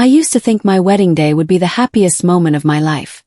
I used to think my wedding day would be the happiest moment of my life.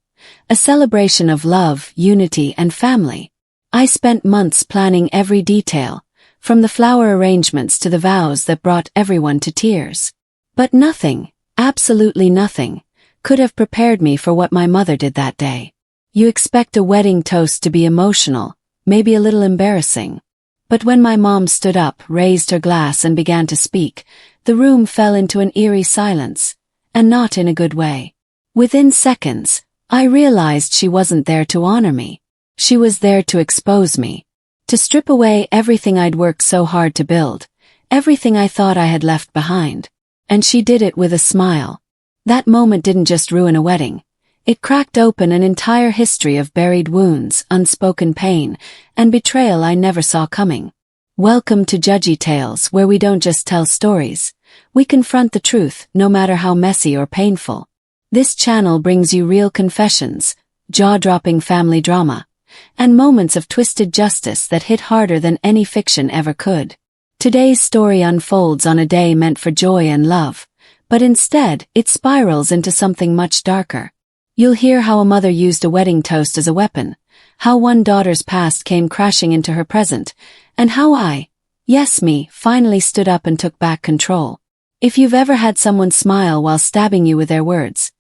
A celebration of love, unity, and family. I spent months planning every detail, from the flower arrangements to the vows that brought everyone to tears. But nothing, absolutely nothing, could have prepared me for what my mother did that day. You expect a wedding toast to be emotional, maybe a little embarrassing. But when my mom stood up, raised her glass and began to speak, the room fell into an eerie silence, and not in a good way. Within seconds, I realized she wasn't there to honor me. She was there to expose me. To strip away everything I'd worked so hard to build, everything I thought I had left behind. And she did it with a smile. That moment didn't just ruin a wedding. It cracked open an entire history of buried wounds, unspoken pain, and betrayal I never saw coming. Welcome to Judgy Tales, where we don't just tell stories. We confront the truth, no matter how messy or painful. This channel brings you real confessions, jaw-dropping family drama, and moments of twisted justice that hit harder than any fiction ever could. Today's story unfolds on a day meant for joy and love, but instead, it spirals into something much darker. You'll hear how a mother used a wedding toast as a weapon, how one daughter's past came crashing into her present, and how yes me, finally stood up and took back control. If you've ever had someone smile while stabbing you with their words,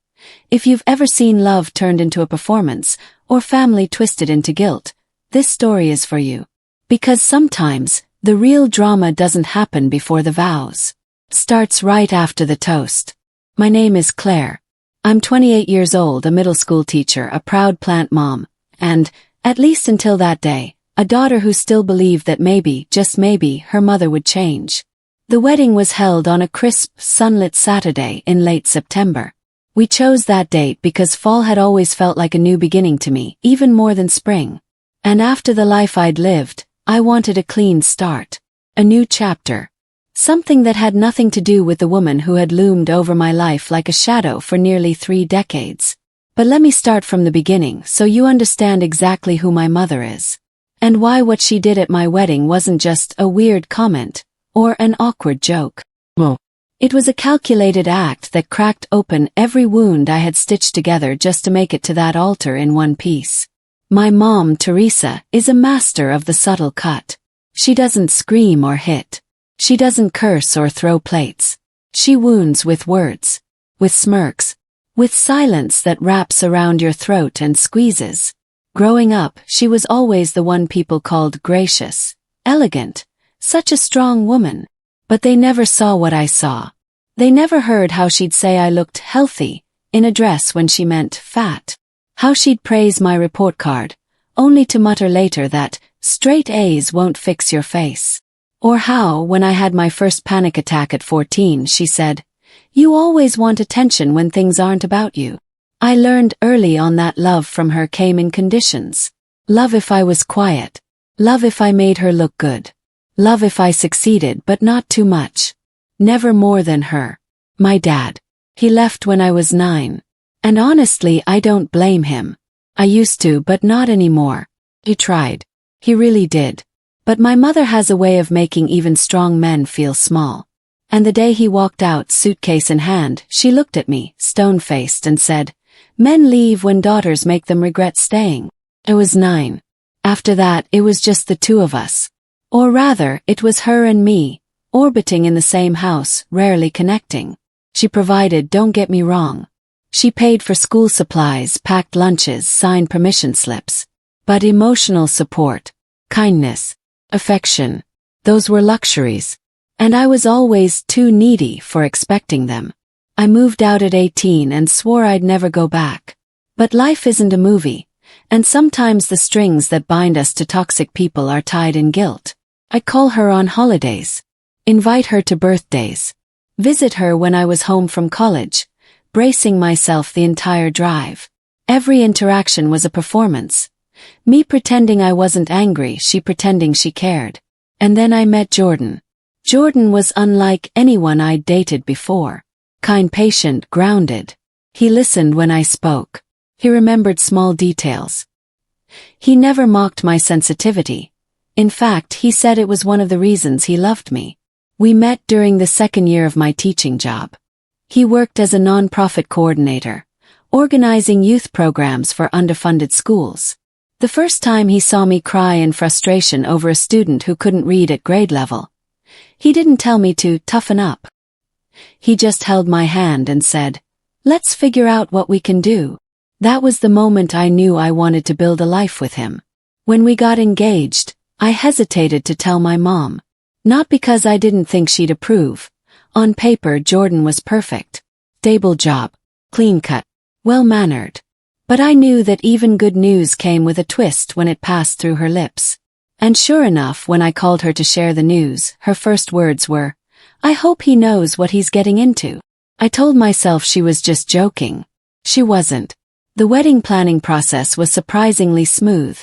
if you've ever seen love turned into a performance, or family twisted into guilt, this story is for you. Because sometimes, the real drama doesn't happen before the vows. Starts right after the toast. My name is Claire. I'm 28 years old, a middle school teacher, a proud plant mom, and, at least until that day, a daughter who still believed that maybe, just maybe, her mother would change. The wedding was held on a crisp, sunlit Saturday in late September. We chose that date because fall had always felt like a new beginning to me, even more than spring. And after the life I'd lived, I wanted a clean start. A new chapter. Something that had nothing to do with the woman who had loomed over my life like a shadow for nearly 3 decades. But let me start from the beginning so you understand exactly who my mother is. And why what she did at my wedding wasn't just a weird comment, or an awkward joke. Well, it was a calculated act that cracked open every wound I had stitched together just to make it to that altar in one piece. My mom, Teresa, is a master of the subtle cut. She doesn't scream or hit. She doesn't curse or throw plates. She wounds with words, with smirks, with silence that wraps around your throat and squeezes. Growing up, she was always the one people called gracious, elegant, such a strong woman. But they never saw what I saw. They never heard how she'd say I looked healthy in a dress when she meant fat. How she'd praise my report card, only to mutter later that straight A's won't fix your face. Or how, when I had my first panic attack at 14, she said, "You always want attention when things aren't about you." I learned early on that love from her came in conditions. Love if I was quiet. Love if I made her look good. Love if I succeeded but not too much. Never more than her. My dad. He left when I was 9. And honestly, I don't blame him. I used to, but not anymore. He tried. He really did. But my mother has a way of making even strong men feel small. And the day he walked out, suitcase in hand, she looked at me, stone-faced, and said, "Men leave when daughters make them regret staying." I was 9. After that, it was just the two of us. Or rather, it was her and me, orbiting in the same house, rarely connecting. She provided, don't get me wrong. She paid for school supplies, packed lunches, signed permission slips. But emotional support, kindness, affection, those were luxuries. And I was always too needy for expecting them. I moved out at 18 and swore I'd never go back. But life isn't a movie, and sometimes the strings that bind us to toxic people are tied in guilt. I call her on holidays, invite her to birthdays, visit her when I was home from college, bracing myself the entire drive. Every interaction was a performance. Me pretending I wasn't angry, she pretending she cared. And then I met Jordan. Jordan was unlike anyone I'd dated before. Kind, patient, grounded. He listened when I spoke. He remembered small details. He never mocked my sensitivity. In fact, he said it was one of the reasons he loved me. We met during the second year of my teaching job. He worked as a nonprofit coordinator, organizing youth programs for underfunded schools. The first time he saw me cry in frustration over a student who couldn't read at grade level, he didn't tell me to toughen up. He just held my hand and said, "Let's figure out what we can do." That was the moment I knew I wanted to build a life with him. When we got engaged, I hesitated to tell my mom. Not because I didn't think she'd approve. On paper, Jordan was perfect. Stable job, clean-cut, well-mannered. But I knew that even good news came with a twist when it passed through her lips. And sure enough, when I called her to share the news, her first words were, "I hope he knows what he's getting into." I told myself she was just joking. She wasn't. The wedding planning process was surprisingly smooth,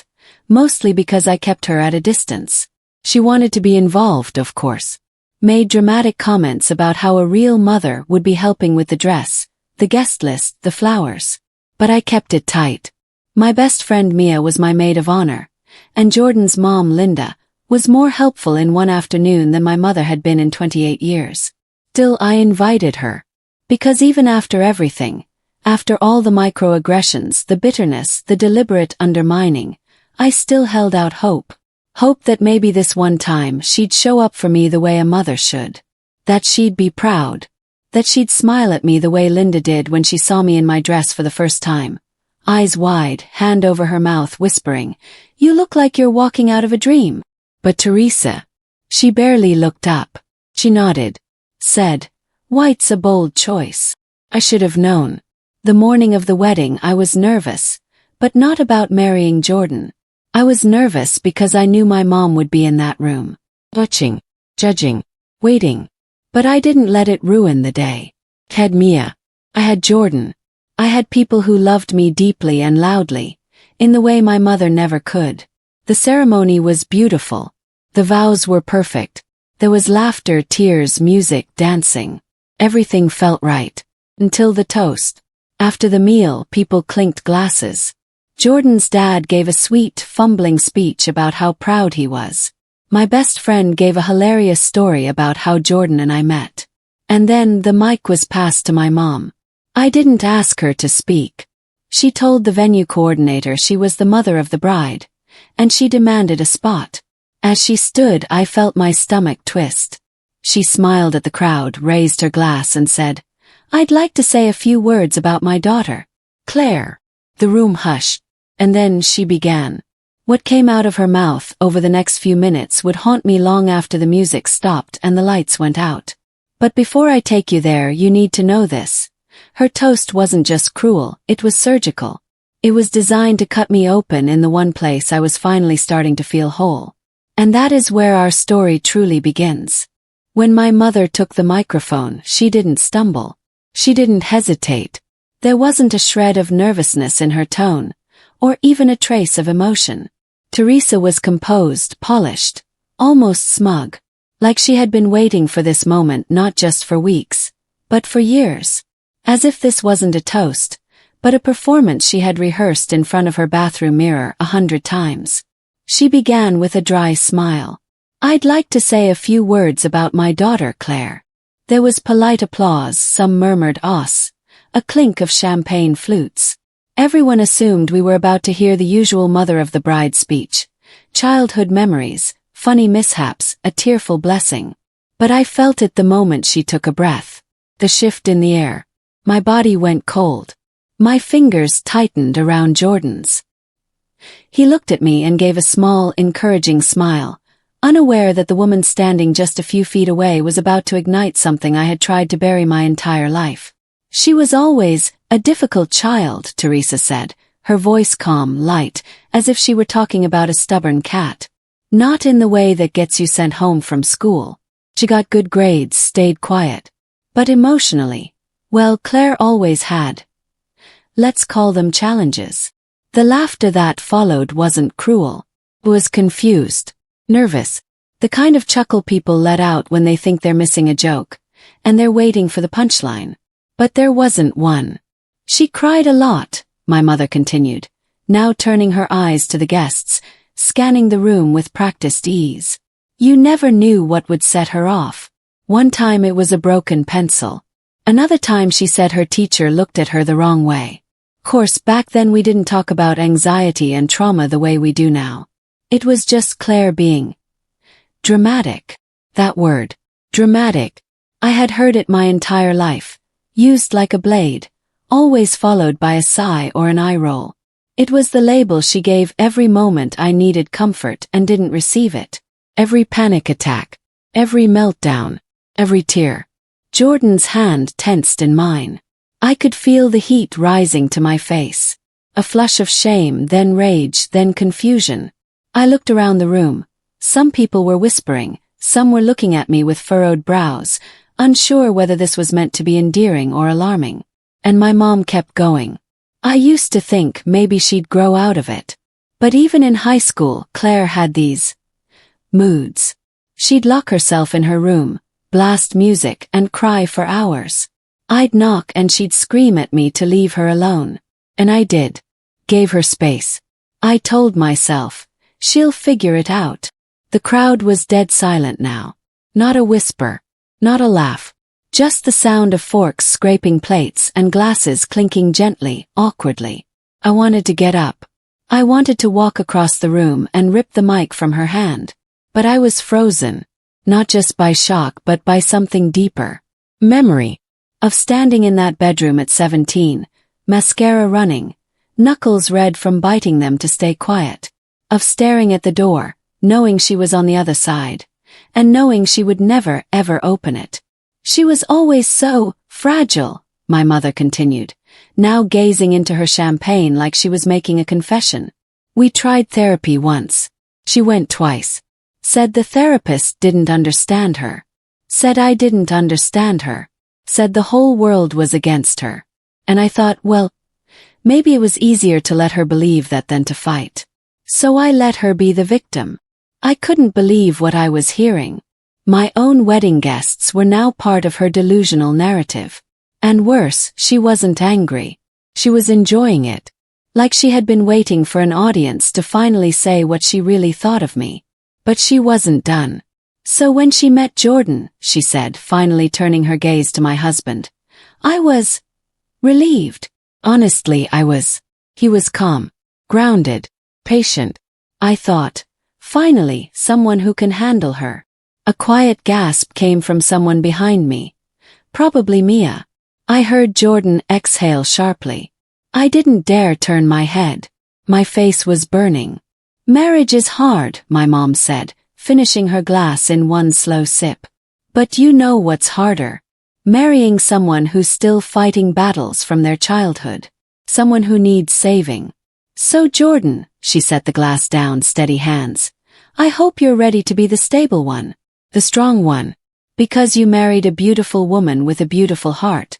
mostly because I kept her at a distance. She wanted to be involved, of course. Made dramatic comments about how a real mother would be helping with the dress, the guest list, the flowers. But I kept it tight. My best friend Mia was my maid of honor, and Jordan's mom, Linda, was more helpful in one afternoon than my mother had been in 28 years. Still, I invited her. Because even after everything, after all the microaggressions, the bitterness, the deliberate undermining, I still held out hope. Hope that maybe this one time she'd show up for me the way a mother should. That she'd be proud. That she'd smile at me the way Linda did when she saw me in my dress for the first time. Eyes wide, hand over her mouth, whispering, "You look like you're walking out of a dream." But Teresa, she barely looked up. She nodded. Said, "White's a bold choice." I should have known. The morning of the wedding I was nervous, but not about marrying Jordan. I was nervous because I knew my mom would be in that room. Watching, judging, waiting. But I didn't let it ruin the day. I had Mia. I had Jordan. I had people who loved me deeply and loudly, in the way my mother never could. The ceremony was beautiful. The vows were perfect. There was laughter, tears, music, dancing. Everything felt right. Until the toast. After the meal, people clinked glasses. Jordan's dad gave a sweet, fumbling speech about how proud he was. My best friend gave a hilarious story about how Jordan and I met. And then the mic was passed to my mom. I didn't ask her to speak. She told the venue coordinator she was the mother of the bride, and she demanded a spot. As she stood, I felt my stomach twist. She smiled at the crowd, raised her glass and said, "I'd like to say a few words about my daughter, Claire." The room hushed, and then she began. What came out of her mouth over the next few minutes would haunt me long after the music stopped and the lights went out. But before I take you there, you need to know this. Her toast wasn't just cruel, it was surgical. It was designed to cut me open in the one place I was finally starting to feel whole. And that is where our story truly begins. When my mother took the microphone, she didn't stumble. She didn't hesitate. There wasn't a shred of nervousness in her tone, or even a trace of emotion. Teresa was composed, polished, almost smug, like she had been waiting for this moment not just for weeks, but for years. As if this wasn't a toast, but a performance she had rehearsed in front of her bathroom mirror 100 times. She began with a dry smile. "I'd like to say a few words about my daughter, Claire." There was polite applause, some murmured "os," a clink of champagne flutes. Everyone assumed we were about to hear the usual mother of the bride speech. Childhood memories, funny mishaps, a tearful blessing. But I felt it the moment she took a breath. The shift in the air. My body went cold. My fingers tightened around Jordan's. He looked at me and gave a small, encouraging smile, unaware that the woman standing just a few feet away was about to ignite something I had tried to bury my entire life. "She was always a difficult child," Teresa said, her voice calm, light, as if she were talking about a stubborn cat. "Not in the way that gets you sent home from school. She got good grades, stayed quiet. But emotionally, well, Claire always had. Let's call them challenges." The laughter that followed wasn't cruel. It was confused, nervous, the kind of chuckle people let out when they think they're missing a joke, and they're waiting for the punchline. But there wasn't one. "She cried a lot," my mother continued, now turning her eyes to the guests, scanning the room with practiced ease. "You never knew what would set her off. One time it was a broken pencil. Another time she said her teacher looked at her the wrong way. Course back then we didn't talk about anxiety and trauma the way we do now. It was just Claire being dramatic. That word, dramatic. I had heard it my entire life, used like a blade, always followed by a sigh or an eye roll. It was the label she gave every moment I needed comfort and didn't receive it. Every panic attack, every meltdown, every tear. Jordan's hand tensed in mine. I could feel the heat rising to my face. A flush of shame, then rage, then confusion. I looked around the room. Some people were whispering, some were looking at me with furrowed brows, unsure whether this was meant to be endearing or alarming. And my mom kept going. I used to think maybe she'd grow out of it. But even in high school, Claire had these moods. She'd lock herself in her room, blast music, and cry for hours. I'd knock and she'd scream at me to leave her alone. And I did. Gave her space. I told myself, she'll figure it out. The crowd was dead silent now. Not a whisper. Not a laugh. Just the sound of forks scraping plates and glasses clinking gently, awkwardly. I wanted to get up. I wanted to walk across the room and rip the mic from her hand. But I was frozen. Not just by shock but by something deeper. Memory. Of standing in that bedroom at 17, mascara running, knuckles red from biting them to stay quiet. Of staring at the door, knowing she was on the other side, and knowing she would never, ever open it. She was always so fragile, my mother continued, now gazing into her champagne like she was making a confession. We tried therapy once. She went twice. Said the therapist didn't understand her. Said I didn't understand her. Said the whole world was against her. And I thought, well, maybe it was easier to let her believe that than to fight. So I let her be the victim. I couldn't believe what I was hearing. My own wedding guests were now part of her delusional narrative. And worse, she wasn't angry. She was enjoying it. Like she had been waiting for an audience to finally say what she really thought of me. But she wasn't done. So when she met Jordan, she said, finally turning her gaze to my husband, I was relieved. Honestly, I was. He was calm, grounded, patient. I thought, finally, someone who can handle her. A quiet gasp came from someone behind me. Probably Mia. I heard Jordan exhale sharply. I didn't dare turn my head. My face was burning. Marriage is hard, my mom said, finishing her glass in one slow sip. But you know what's harder? Marrying someone who's still fighting battles from their childhood. Someone who needs saving. So Jordan, she set the glass down, steady hands. I hope you're ready to be the stable one. The strong one. Because you married a beautiful woman with a beautiful heart.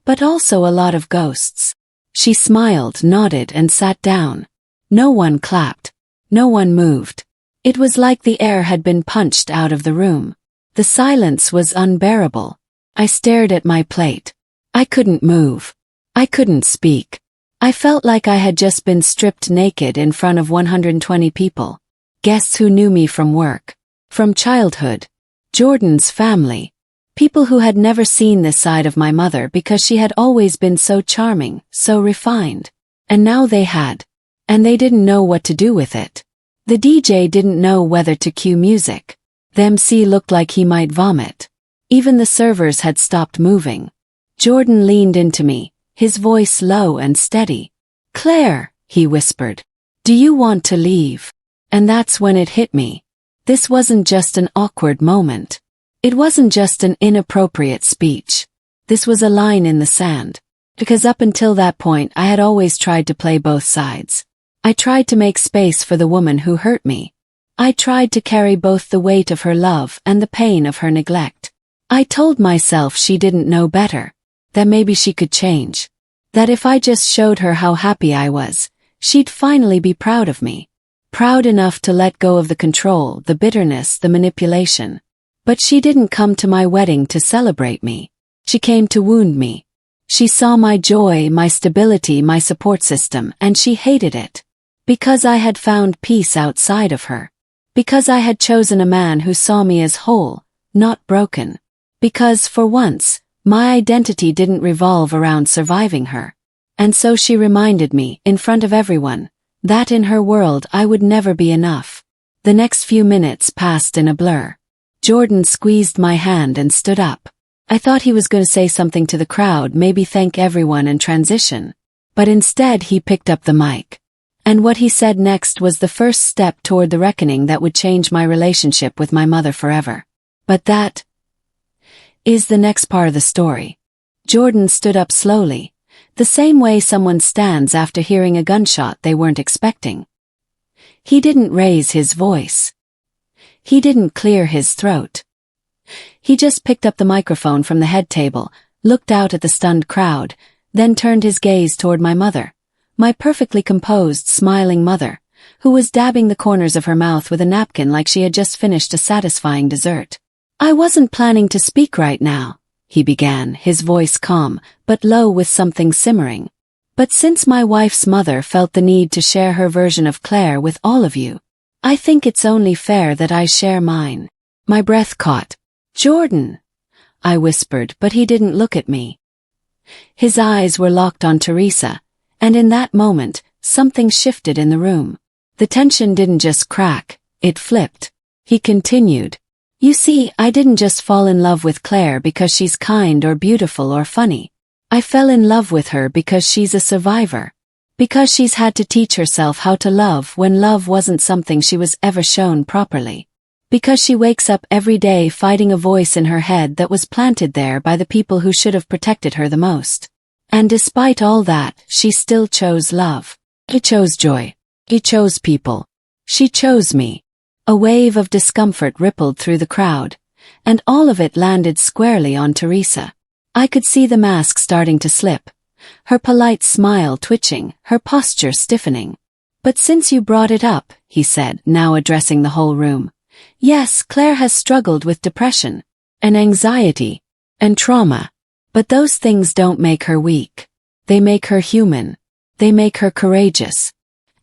But also a lot of ghosts. She smiled, nodded, and sat down. No one clapped. No one moved. It was like the air had been punched out of the room. The silence was unbearable. I stared at my plate. I couldn't move. I couldn't speak. I felt like I had just been stripped naked in front of 120 people. Guests who knew me from work. From childhood. Jordan's family. People who had never seen this side of my mother because she had always been so charming, so refined. And now they had. And they didn't know what to do with it. The DJ didn't know whether to cue music. The MC looked like he might vomit. Even the servers had stopped moving. Jordan leaned into me, his voice low and steady. Claire, he whispered. Do you want to leave? And that's when it hit me. This wasn't just an awkward moment. It wasn't just an inappropriate speech. This was a line in the sand. Because up until that point I had always tried to play both sides. I tried to make space for the woman who hurt me. I tried to carry both the weight of her love and the pain of her neglect. I told myself she didn't know better. That maybe she could change. That if I just showed her how happy I was, she'd finally be proud of me. Proud enough to let go of the control, the bitterness, the manipulation. But she didn't come to my wedding to celebrate me. She came to wound me. She saw my joy, my stability, my support system, and she hated it. Because I had found peace outside of her. Because I had chosen a man who saw me as whole, not broken. Because, for once, My identity didn't revolve around surviving her. And so she reminded me, in front of everyone, that in her world I would never be enough. The next few minutes passed in a blur. Jordan squeezed my hand and stood up. I thought he was going to say something to the crowd, maybe thank everyone and transition. But instead he picked up the mic. And what he said next was the first step toward the reckoning that would change my relationship with my mother forever. But that is the next part of the story. Jordan stood up slowly, the same way someone stands after hearing a gunshot they weren't expecting. He didn't raise his voice. He didn't clear his throat. He just picked up the microphone from the head table, looked out at the stunned crowd, then turned his gaze toward my mother, my perfectly composed, smiling mother, who was dabbing the corners of her mouth with a napkin like she had just finished a satisfying dessert. "I wasn't planning to speak right now," he began, his voice calm, but low with something simmering. "But since my wife's mother felt the need to share her version of Claire with all of you, I think it's only fair that I share mine." My breath caught. "Jordan," I whispered, but he didn't look at me. His eyes were locked on Teresa, and in that moment, something shifted in the room. The tension didn't just crack, it flipped. He continued, "You see, I didn't just fall in love with Claire because she's kind or beautiful or funny. I fell in love with her because she's a survivor. Because she's had to teach herself how to love when love wasn't something she was ever shown properly. Because she wakes up every day fighting a voice in her head that was planted there by the people who should have protected her the most. And despite all that, she still chose love. She chose joy. She chose people. She chose me." A wave of discomfort rippled through the crowd, and all of it landed squarely on Teresa. I could see the mask starting to slip, her polite smile twitching, her posture stiffening. "But since you brought it up," he said, now addressing the whole room, "yes, Claire has struggled with depression, and anxiety, and trauma. But those things don't make her weak. They make her human. They make her courageous.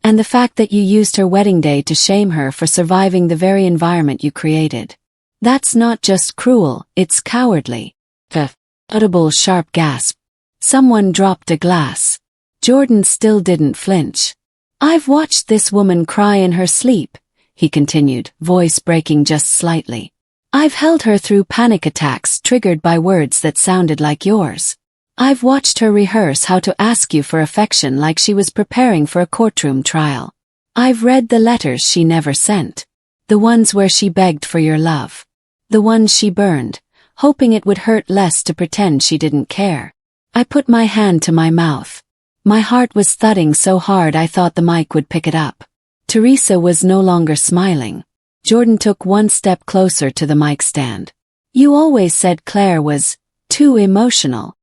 And the fact that you used her wedding day to shame her for surviving the very environment you created. That's not just cruel, it's cowardly." The audible sharp gasp. Someone dropped a glass. Jordan still didn't flinch. "I've watched this woman cry in her sleep," he continued, voice breaking just slightly. "I've held her through panic attacks triggered by words that sounded like yours. I've watched her rehearse how to ask you for affection like she was preparing for a courtroom trial. I've read the letters she never sent. The ones where she begged for your love. The ones she burned, hoping it would hurt less to pretend she didn't care." I put my hand to my mouth. My heart was thudding so hard I thought the mic would pick it up. Teresa was no longer smiling. Jordan took one step closer to the mic stand. "You always said Claire was too emotional.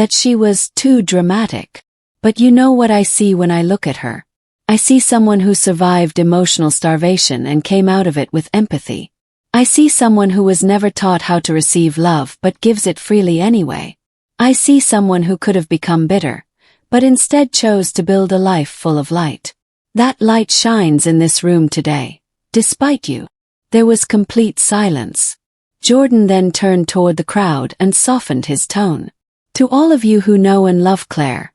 That she was too dramatic. But you know what I see when I look at her? I see someone who survived emotional starvation and came out of it with empathy. I see someone who was never taught how to receive love but gives it freely anyway. I see someone who could have become bitter, but instead chose to build a life full of light. That light shines in this room today, despite you." There was complete silence. Jordan then turned toward the crowd and softened his tone. "To all of you who know and love Claire,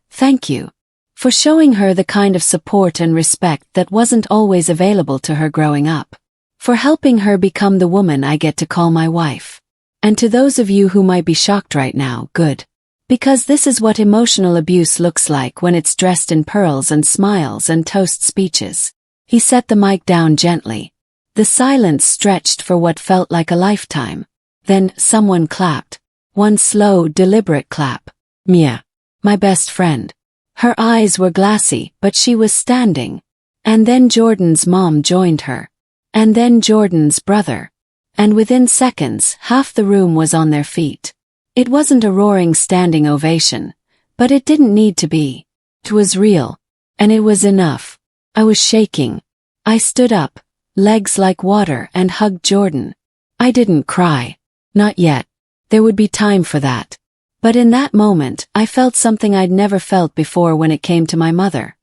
thank you. For showing her the kind of support and respect that wasn't always available to her growing up. For helping her become the woman I get to call my wife. And to those of you who might be shocked right now, good. Because this is what emotional abuse looks like when it's dressed in pearls and smiles and toast speeches." He set the mic down gently. The silence stretched for what felt like a lifetime. Then someone clapped. One slow, deliberate clap. Mia, my best friend. Her eyes were glassy, but she was standing. And then Jordan's mom joined her. And then Jordan's brother. And within seconds, half the room was on their feet. It wasn't a roaring standing ovation, but it didn't need to be. It was real. And it was enough. I was shaking. I stood up, legs like water, and hugged Jordan. I didn't cry. Not yet. There would be time for that. But in that moment, I felt something I'd never felt before when it came to my mother.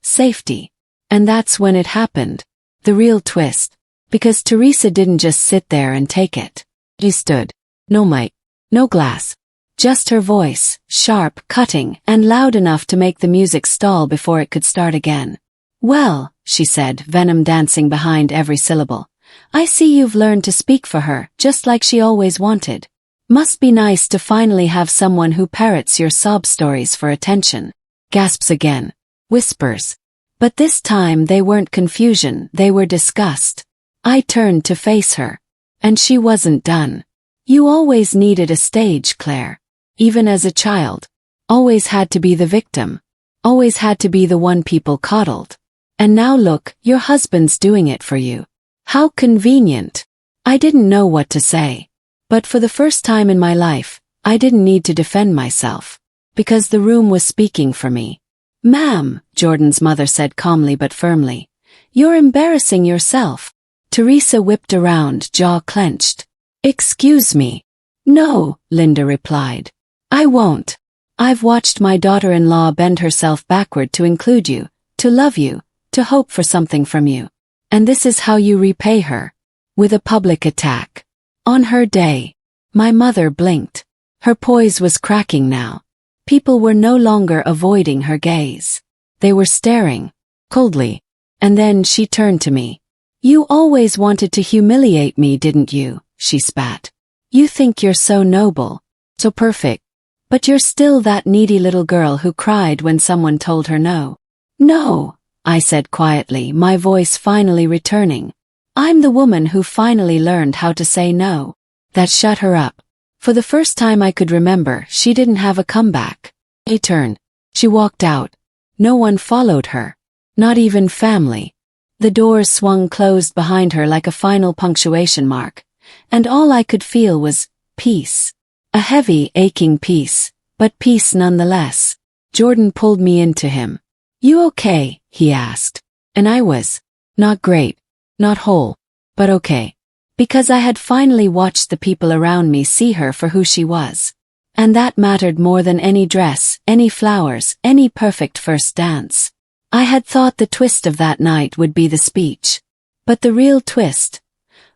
Safety. And that's when it happened. The real twist. Because Teresa didn't just sit there and take it. She stood. No mic. No glass. Just her voice, sharp, cutting, and loud enough to make the music stall before it could start again. "Well," she said, venom dancing behind every syllable. "I see you've learned to speak for her, just like she always wanted. Must be nice to finally have someone who parrots your sob stories for attention." Gasps again. Whispers. But this time they weren't confusion, they were disgust. I turned to face her. And she wasn't done. "You always needed a stage, Claire. Even as a child. Always had to be the victim. Always had to be the one people coddled. And now look, your husband's doing it for you. How convenient." I didn't know what to say. But for the first time in my life, I didn't need to defend myself. Because the room was speaking for me. "Ma'am," Jordan's mother said calmly but firmly, "you're embarrassing yourself." Teresa whipped around, jaw clenched. "Excuse me." "No," Linda replied. "I won't. I've watched my daughter-in-law bend herself backward to include you, to love you, to hope for something from you. And this is how you repay her. With a public attack. On her day." My mother blinked. Her poise was cracking now. People were no longer avoiding her gaze. They were staring. Coldly. And then she turned to me. "You always wanted to humiliate me, didn't you?" she spat. "You think you're so noble. So perfect. But you're still that needy little girl who cried when someone told her no." "No," I said quietly, my voice finally returning. "I'm the woman who finally learned how to say no." That shut her up. For the first time I could remember, she didn't have a comeback. A turn. She walked out. No one followed her. Not even family. The doors swung closed behind her like a final punctuation mark. And all I could feel was peace. A heavy, aching peace, but peace nonetheless. Jordan pulled me into him. "You okay?" he asked. And I was. Not great. Not whole. But okay. Because I had finally watched the people around me see her for who she was. And that mattered more than any dress, any flowers, any perfect first dance. I had thought the twist of that night would be the speech. But the real twist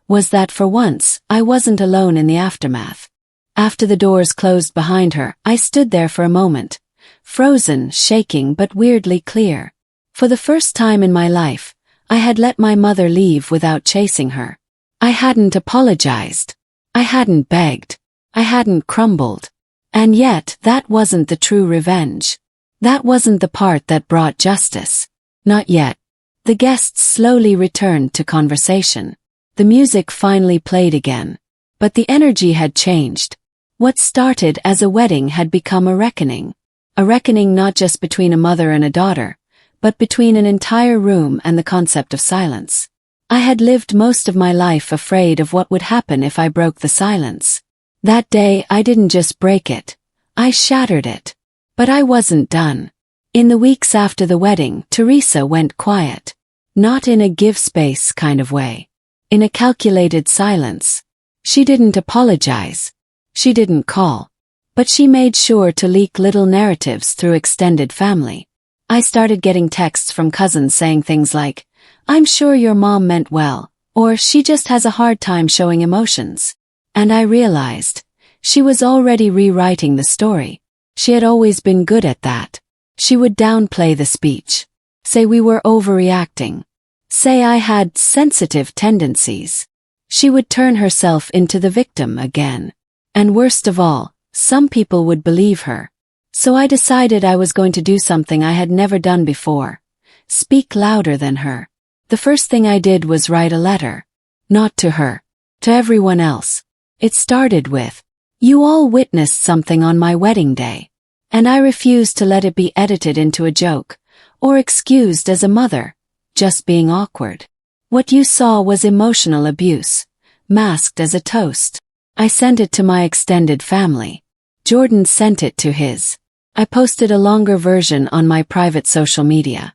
was that for once, I wasn't alone in the aftermath. After the doors closed behind her, I stood there for a moment. Frozen, shaking but weirdly clear. For the first time in my life, I had let my mother leave without chasing her. I hadn't apologized. I hadn't begged. I hadn't crumbled. And yet, that wasn't the true revenge. That wasn't the part that brought justice. Not yet. The guests slowly returned to conversation. The music finally played again. But the energy had changed. What started as a wedding had become a reckoning. A reckoning not just between a mother and a daughter, but between an entire room and the concept of silence. I had lived most of my life afraid of what would happen if I broke the silence. That day I didn't just break it. I shattered it. But I wasn't done. In the weeks after the wedding, Teresa went quiet. Not in a give space kind of way. In a calculated silence. She didn't apologize. She didn't call. But she made sure to leak little narratives through extended family. I started getting texts from cousins saying things like, "I'm sure your mom meant well," or "she just has a hard time showing emotions." And I realized, she was already rewriting the story. She had always been good at that. She would downplay the speech. Say we were overreacting. Say I had sensitive tendencies. She would turn herself into the victim again. And worst of all, some people would believe her. So I decided I was going to do something I had never done before. Speak louder than her. The first thing I did was write a letter. Not to her. To everyone else. It started with, "You all witnessed something on my wedding day. And I refused to let it be edited into a joke, or excused as a mother, just being awkward. What you saw was emotional abuse, masked as a toast." I sent it to my extended family. Jordan sent it to his. I posted a longer version on my private social media.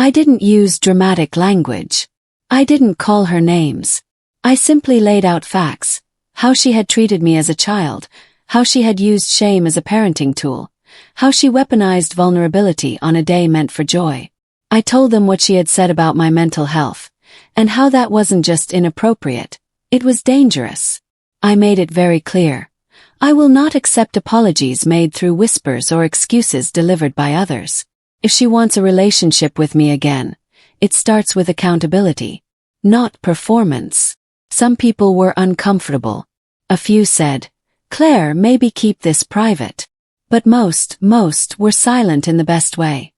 I didn't use dramatic language. I didn't call her names. I simply laid out facts. How she had treated me as a child, how she had used shame as a parenting tool, how she weaponized vulnerability on a day meant for joy. I told them what she had said about my mental health, and how that wasn't just inappropriate, it was dangerous. I made it very clear. I will not accept apologies made through whispers or excuses delivered by others. If she wants a relationship with me again, it starts with accountability, not performance. Some people were uncomfortable. A few said, "Claire, maybe keep this private." But most were silent in the best way.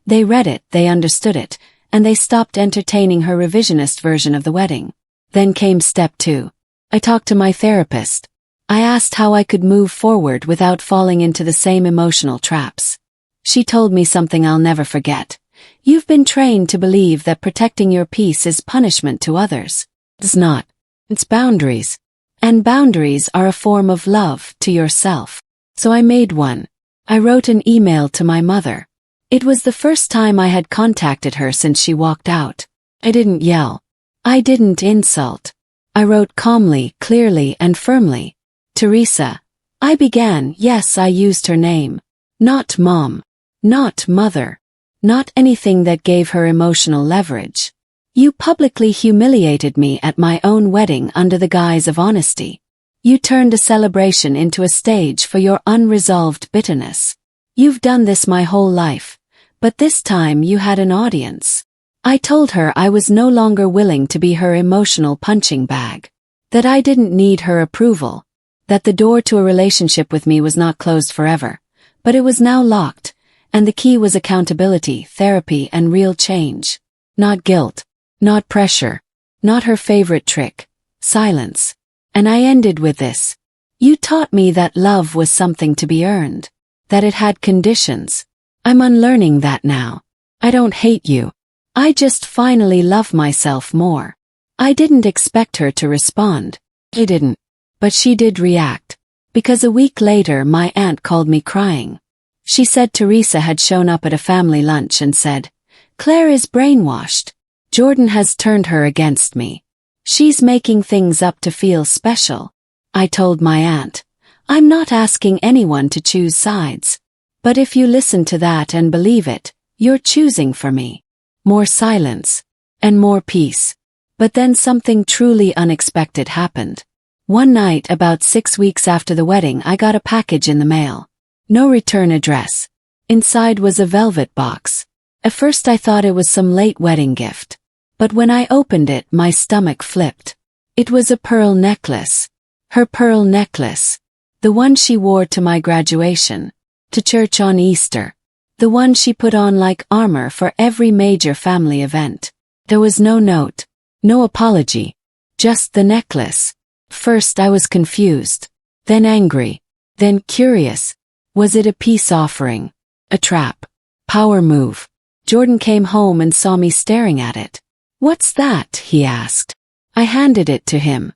They read it, they understood it, and they stopped entertaining her revisionist version of the wedding. Then came step 2. I talked to my therapist. I asked how I could move forward without falling into the same emotional traps. She told me something I'll never forget. You've been trained to believe that protecting your peace is punishment to others. It's not. It's boundaries. And boundaries are a form of love to yourself. So I made one. I wrote an email to my mother. It was the first time I had contacted her since she walked out. I didn't yell. I didn't insult. I wrote calmly, clearly, and firmly. Teresa. I began, yes, I used her name. Not mom. Not mother. Not anything that gave her emotional leverage. You publicly humiliated me at my own wedding under the guise of honesty. You turned a celebration into a stage for your unresolved bitterness. You've done this my whole life, but this time you had an audience. I told her I was no longer willing to be her emotional punching bag. That I didn't need her approval. That the door to a relationship with me was not closed forever, but it was now locked, and the key was accountability, therapy, and real change. Not guilt. Not pressure. Not her favorite trick. Silence. And I ended with this. You taught me that love was something to be earned. That it had conditions. I'm unlearning that now. I don't hate you. I just finally love myself more. I didn't expect her to respond. I didn't. But she did react. Because a week later my aunt called me crying. She said Teresa had shown up at a family lunch and said, "Claire is brainwashed. Jordan has turned her against me. She's making things up to feel special." I told my aunt, "I'm not asking anyone to choose sides. But if you listen to that and believe it, you're choosing for me." More silence. And more peace. But then something truly unexpected happened. One night about 6 weeks after the wedding I got a package in the mail. No return address. Inside was a velvet box. At first I thought it was some late wedding gift. But when I opened it my stomach flipped. It was a pearl necklace. Her pearl necklace. The one she wore to my graduation. To church on Easter. The one she put on like armor for every major family event. There was no note. No apology. Just the necklace. First I was confused. Then angry. Then curious. Was it a peace offering? A trap? Power move? Jordan came home and saw me staring at it. "What's that?" he asked. I handed it to him.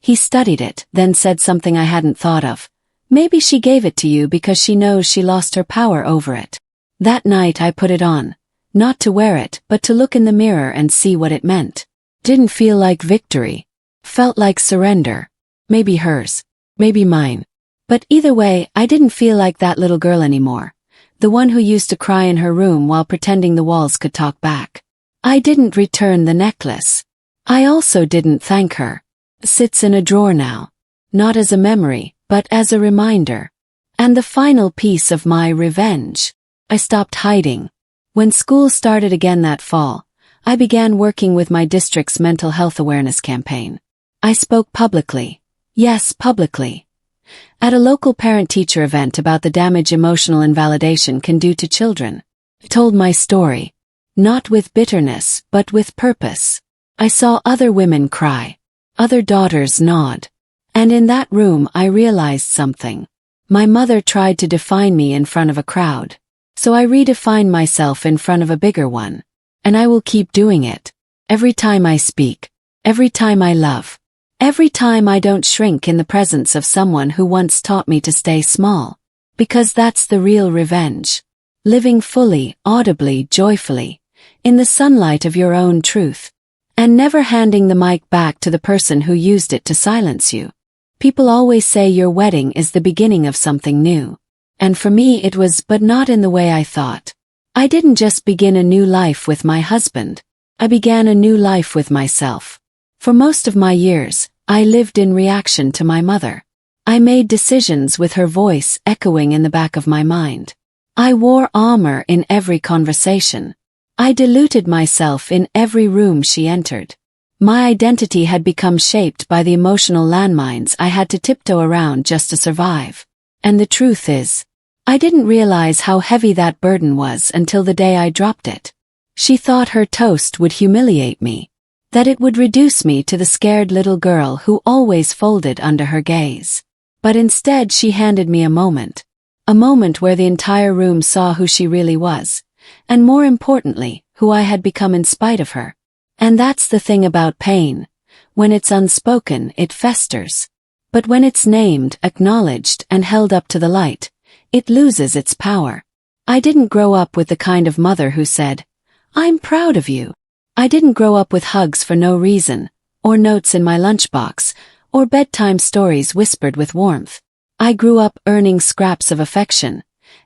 He studied it, then said something I hadn't thought of. "Maybe she gave it to you because she knows she lost her power over it." That night I put it on. Not to wear it, but to look in the mirror and see what it meant. Didn't feel like victory. Felt like surrender. Maybe hers. Maybe mine. But either way, I didn't feel like that little girl anymore. The one who used to cry in her room while pretending the walls could talk back. I didn't return the necklace. I also didn't thank her. Sits in a drawer now. Not as a memory, but as a reminder. And the final piece of my revenge. I stopped hiding. When school started again that fall, I began working with my district's mental health awareness campaign. I spoke publicly. Yes, publicly. At a local parent-teacher event about the damage emotional invalidation can do to children. I told my story. Not with bitterness, but with purpose. I saw other women cry. Other daughters nod. And in that room I realized something. My mother tried to define me in front of a crowd. So I redefined myself in front of a bigger one. And I will keep doing it. Every time I speak. Every time I love. Every time I don't shrink in the presence of someone who once taught me to stay small. Because that's the real revenge. Living fully, audibly, joyfully. In the sunlight of your own truth. And never handing the mic back to the person who used it to silence you. People always say your wedding is the beginning of something new. And for me it was, but not in the way I thought. I didn't just begin a new life with my husband. I began a new life with myself. For most of my years, I lived in reaction to my mother. I made decisions with her voice echoing in the back of my mind. I wore armor in every conversation. I diluted myself in every room she entered. My identity had become shaped by the emotional landmines I had to tiptoe around just to survive. And the truth is, I didn't realize how heavy that burden was until the day I dropped it. She thought her toast would humiliate me, that it would reduce me to the scared little girl who always folded under her gaze. But instead she handed me a moment where the entire room saw who she really was, and more importantly, who I had become in spite of her. And that's the thing about pain. When it's unspoken, it festers. But when it's named, acknowledged, and held up to the light, it loses its power. I didn't grow up with the kind of mother who said, "I'm proud of you." I didn't grow up with hugs for no reason, or notes in my lunchbox, or bedtime stories whispered with warmth. I grew up earning scraps of affection,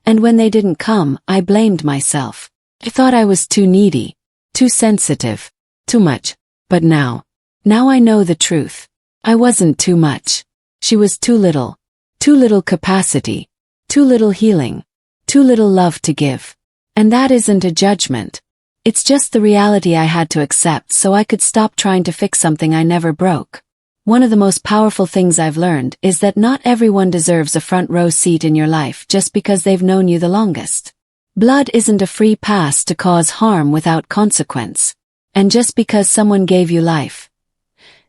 and when they didn't come, I blamed myself. I thought I was too needy, too sensitive, too much. But now I know the truth. I wasn't too much. She was too little capacity, too little healing, too little love to give. And that isn't a judgment. It's just the reality I had to accept so I could stop trying to fix something I never broke. One of the most powerful things I've learned is that not everyone deserves a front row seat in your life just because they've known you the longest. Blood isn't a free pass to cause harm without consequence. And just because someone gave you life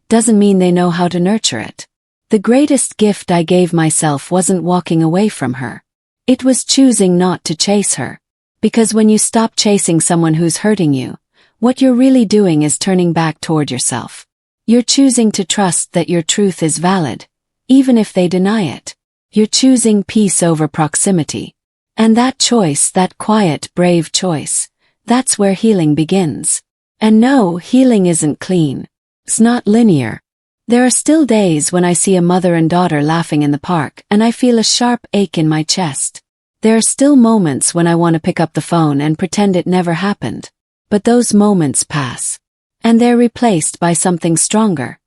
doesn't mean they know how to nurture it. The greatest gift I gave myself wasn't walking away from her. It was choosing not to chase her. Because when you stop chasing someone who's hurting you, what you're really doing is turning back toward yourself. You're choosing to trust that your truth is valid, even if they deny it. You're choosing peace over proximity. And that choice, that quiet, brave choice, that's where healing begins. And no, healing isn't clean. It's not linear. There are still days when I see a mother and daughter laughing in the park and I feel a sharp ache in my chest. There are still moments when I want to pick up the phone and pretend it never happened. But those moments pass. And they're replaced by something stronger.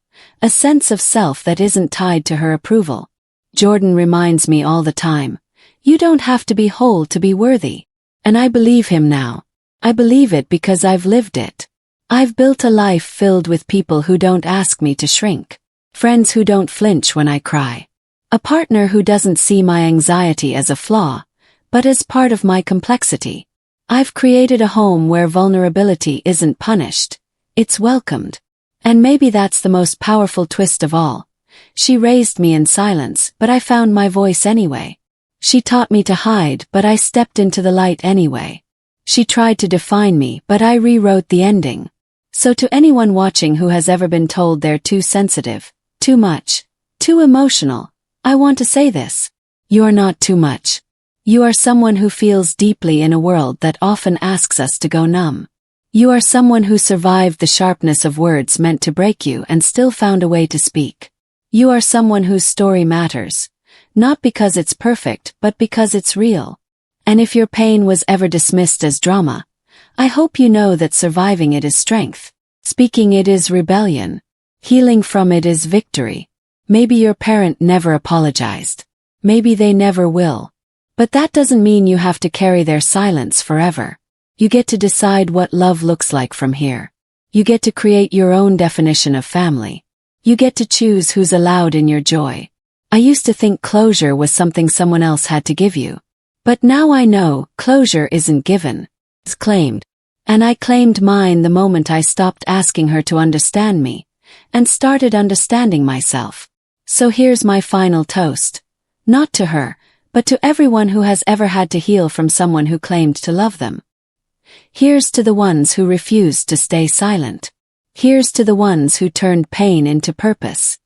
A sense of self that isn't tied to her approval. Jordan reminds me all the time, you don't have to be whole to be worthy. And I believe him now. I believe it because I've lived it. I've built a life filled with people who don't ask me to shrink. Friends who don't flinch when I cry. A partner who doesn't see my anxiety as a flaw, but as part of my complexity. I've created a home where vulnerability isn't punished. It's welcomed. And maybe that's the most powerful twist of all. She raised me in silence, but I found my voice anyway. She taught me to hide, but I stepped into the light anyway. She tried to define me, but I rewrote the ending. So to anyone watching who has ever been told they're too sensitive, too much, too emotional, I want to say this. You're not too much. You are someone who feels deeply in a world that often asks us to go numb. You are someone who survived the sharpness of words meant to break you and still found a way to speak. You are someone whose story matters, not because it's perfect but because it's real. And if your pain was ever dismissed as drama, I hope you know that surviving it is strength. Speaking it is rebellion. Healing from it is victory. Maybe your parent never apologized. Maybe they never will. But that doesn't mean you have to carry their silence forever. You get to decide what love looks like from here. You get to create your own definition of family. You get to choose who's allowed in your joy. I used to think closure was something someone else had to give you. But now I know closure isn't given. It's claimed. And I claimed mine the moment I stopped asking her to understand me and started understanding myself. So here's my final toast. Not to her, but to everyone who has ever had to heal from someone who claimed to love them. Here's to the ones who refused to stay silent. Here's to the ones who turned pain into purpose.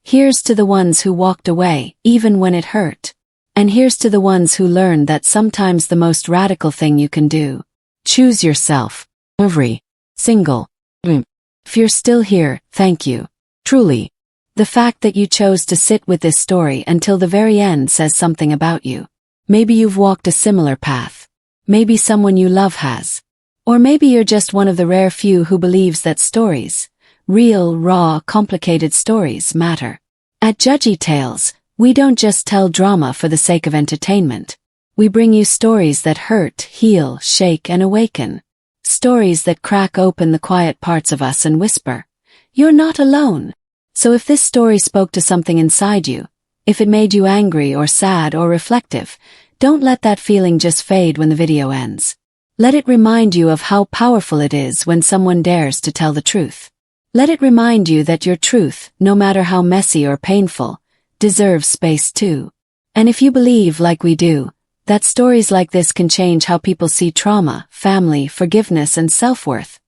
Here's to the ones who walked away, even when it hurt. And here's to the ones who learned that sometimes the most radical thing you can do. Choose yourself. Every single. If you're still here, thank you. Truly. The fact that you chose to sit with this story until the very end says something about you. Maybe you've walked a similar path. Maybe someone you love has. Or maybe you're just one of the rare few who believes that stories, real, raw, complicated stories, matter. At Judgy Tales, We don't just tell drama for the sake of entertainment. We bring you stories that hurt, heal, shake, and awaken. Stories that crack open the quiet parts of us and whisper, "You're not alone." So if this story spoke to something inside you, if it made you angry or sad or reflective, don't let that feeling just fade when the video ends. Let it remind you of how powerful it is when someone dares to tell the truth. Let it remind you that your truth, no matter how messy or painful, deserves space too. And if you believe, like we do, that stories like this can change how people see trauma, family, forgiveness, and self-worth,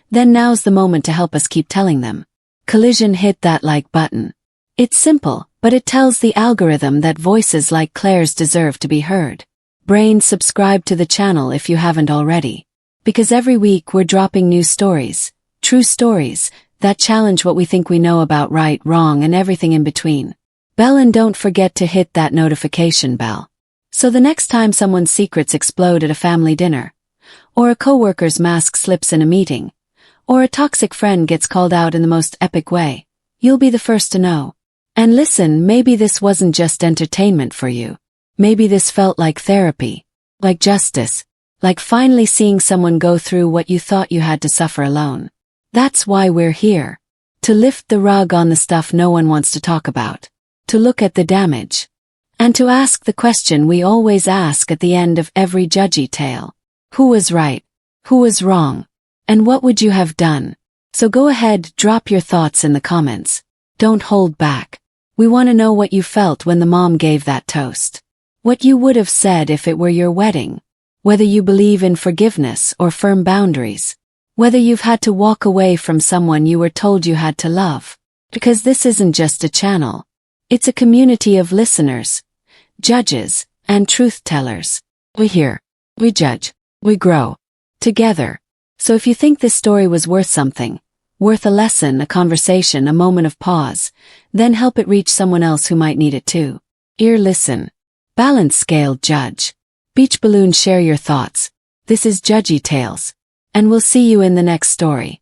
then now's the moment to help us keep telling them. Collision, hit that like button. It's simple, but it tells the algorithm that voices like Claire's deserve to be heard. Brain, subscribe to the channel if you haven't already. Because every week we're dropping new stories, true stories, that challenge what we think we know about right, wrong, and everything in between. Bell, and don't forget to hit that notification bell. So the next time someone's secrets explode at a family dinner, or a coworker's mask slips in a meeting, or a toxic friend gets called out in the most epic way, you'll be the first to know. And listen, maybe this wasn't just entertainment for you. Maybe this felt like therapy, like justice, like finally seeing someone go through what you thought you had to suffer alone. That's why we're here. To lift the rug on the stuff no one wants to talk about. To look at the damage. And to ask the question we always ask at the end of every Judgy Tale. Who was right? Who was wrong? And what would you have done? So go ahead, drop your thoughts in the comments. Don't hold back. We want to know what you felt when the mom gave that toast. What you would have said if it were your wedding. Whether you believe in forgiveness or firm boundaries. Whether you've had to walk away from someone you were told you had to love. Because this isn't just a channel. It's a community of listeners, judges, and truth-tellers. We hear, we judge, we grow. Together. So if you think this story was worth something, worth a lesson, a conversation, a moment of pause, then help it reach someone else who might need it too. Ear, listen. Balance scale, judge. Beach balloon, share your thoughts. This is Judgy Tales. And we'll see you in the next story.